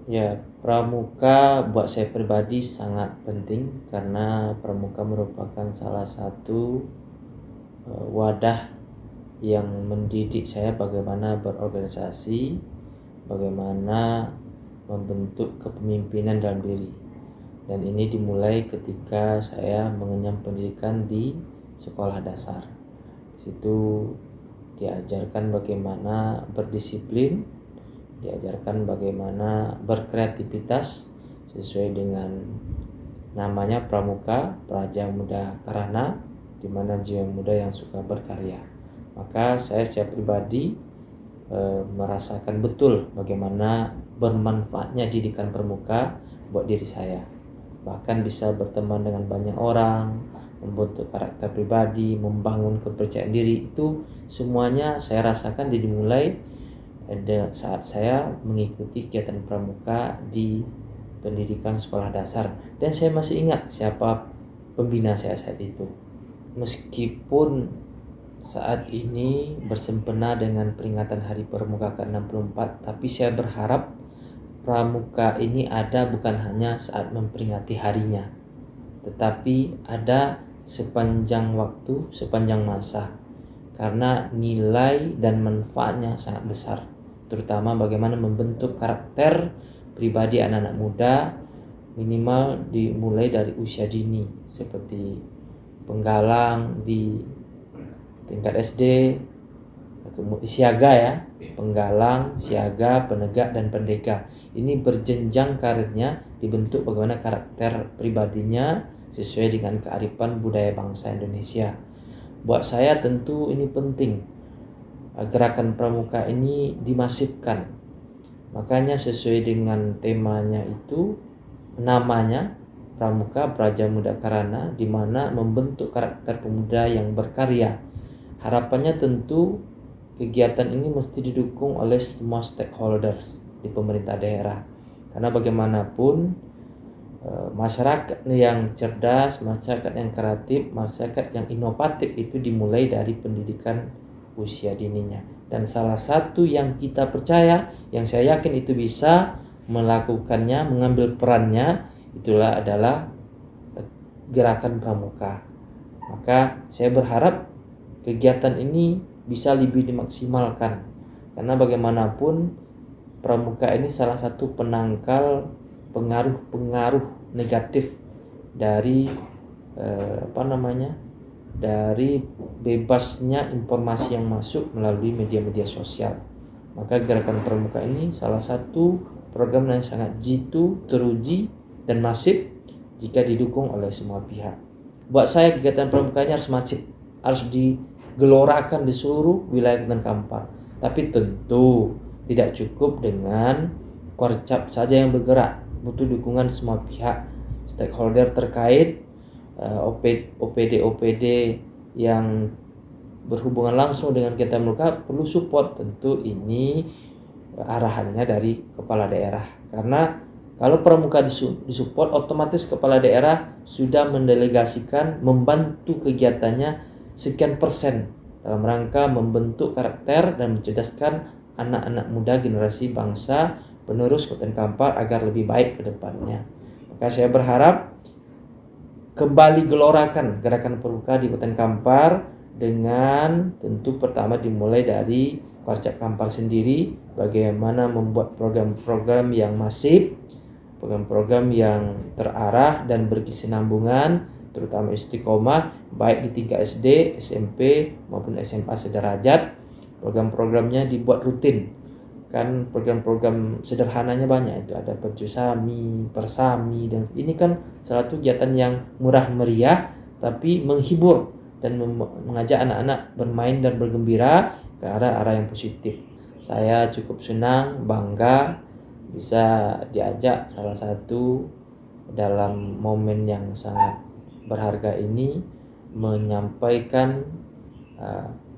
Ya, pramuka buat saya pribadi sangat penting karena pramuka merupakan salah satu wadah yang mendidik saya bagaimana berorganisasi, bagaimana membentuk kepemimpinan dalam diri. Dan ini dimulai ketika saya mengenyam pendidikan di sekolah dasar. Di situ diajarkan bagaimana berdisiplin, diajarkan bagaimana berkreativitas sesuai dengan namanya pramuka, Praja Muda Karana, di mana jiwa muda yang suka berkarya. Maka saya secara pribadi merasakan betul bagaimana bermanfaatnya didikan pramuka buat diri saya. Bahkan bisa berteman dengan banyak orang, membentuk karakter pribadi, membangun kepercayaan diri, itu semuanya saya rasakan dimulai saat saya mengikuti kegiatan pramuka di pendidikan sekolah dasar. Dan saya masih ingat siapa pembina saya saat itu. Meskipun saat ini bersempena dengan peringatan Hari Pramuka ke-64, tapi saya berharap pramuka ini ada bukan hanya saat memperingati harinya, tetapi ada sepanjang waktu, sepanjang masa, karena nilai dan manfaatnya sangat besar, terutama bagaimana membentuk karakter pribadi anak-anak muda, minimal dimulai dari usia dini, seperti penggalang di tingkat SD, siaga ya, penggalang, siaga, penegak, dan pendekar. Ini berjenjang karirnya, dibentuk bagaimana karakter pribadinya sesuai dengan kearifan budaya bangsa Indonesia. Buat saya tentu ini penting, gerakan pramuka ini dimasifkan. Makanya sesuai dengan temanya itu, namanya Pramuka Praja Muda Karana, di mana membentuk karakter pemuda yang berkarya. Harapannya tentu kegiatan ini mesti didukung oleh semua stakeholders di pemerintah daerah, karena bagaimanapun masyarakat yang cerdas, masyarakat yang kreatif, masyarakat yang inovatif itu dimulai dari pendidikan usia dininya. Dan salah satu yang kita percaya, yang saya yakin itu bisa melakukannya, mengambil perannya, itulah adalah gerakan pramuka. Maka saya berharap kegiatan ini bisa lebih dimaksimalkan, karena bagaimanapun pramuka ini salah satu penangkal pengaruh-pengaruh negatif dari dari bebasnya informasi yang masuk melalui media-media sosial. Maka gerakan pramuka ini salah satu program yang sangat jitu, teruji, dan masif jika didukung oleh semua pihak. Buat saya kegiatan pramuka ini harus masif, harus digelorakan di seluruh wilayah Kutai Kampar. Tapi tentu tidak cukup dengan Korcap saja yang bergerak, butuh dukungan semua pihak, stakeholder terkait, OPD yang berhubungan langsung dengan kegiatan pramuka perlu support. Tentu ini arahannya dari kepala daerah, karena kalau pramuka disupport, otomatis kepala daerah sudah mendelegasikan membantu kegiatannya sekian persen dalam rangka membentuk karakter dan mencerdaskan anak-anak muda generasi bangsa penerus Kutai Kampar agar lebih baik ke depannya. Maka saya berharap kembali gelorakan gerakan pramuka di Kutai Kampar dengan tentu pertama dimulai dari Korcap Kampar sendiri, bagaimana membuat program-program yang masif, program-program yang terarah dan berkesinambungan, terutama istiqomah baik di tingkat SD, SMP maupun SMA sederajat. Program-programnya dibuat rutin, kan program-program sederhananya banyak, itu ada percusami, persami, dan ini kan salah satu kegiatan yang murah meriah tapi menghibur dan mengajak anak-anak bermain dan bergembira ke arah-arah yang positif. Saya cukup senang, bangga bisa diajak salah satu dalam momen yang sangat berharga ini menyampaikan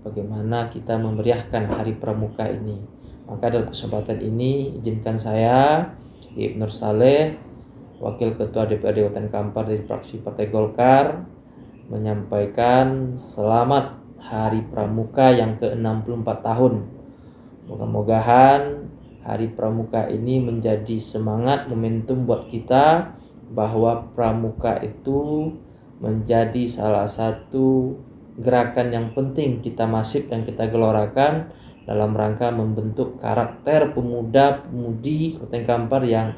bagaimana kita memeriahkan Hari Pramuka ini. Maka dalam kesempatan ini izinkan saya, Ibnu Nur Saleh, Wakil Ketua DPRD Kabupaten Kampar dari fraksi Partai Golkar, menyampaikan selamat Hari Pramuka yang ke-64 tahun. Moga-mogahan Hari Pramuka ini menjadi semangat, momentum buat kita bahwa pramuka itu menjadi salah satu gerakan yang penting kita masif dan kita gelorakan dalam rangka membentuk karakter pemuda-pemudi Kota Kampar yang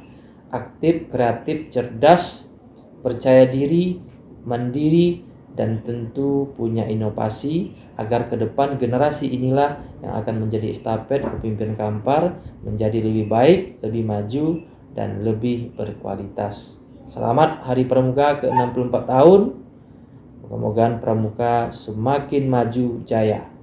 aktif, kreatif, cerdas, percaya diri, mandiri, dan tentu punya inovasi agar ke depan generasi inilah yang akan menjadi estafet kepemimpinan Kampar menjadi lebih baik, lebih maju, dan lebih berkualitas. Selamat Hari Pramuka ke-64 tahun. Moga-moga Pramuka semakin maju jaya.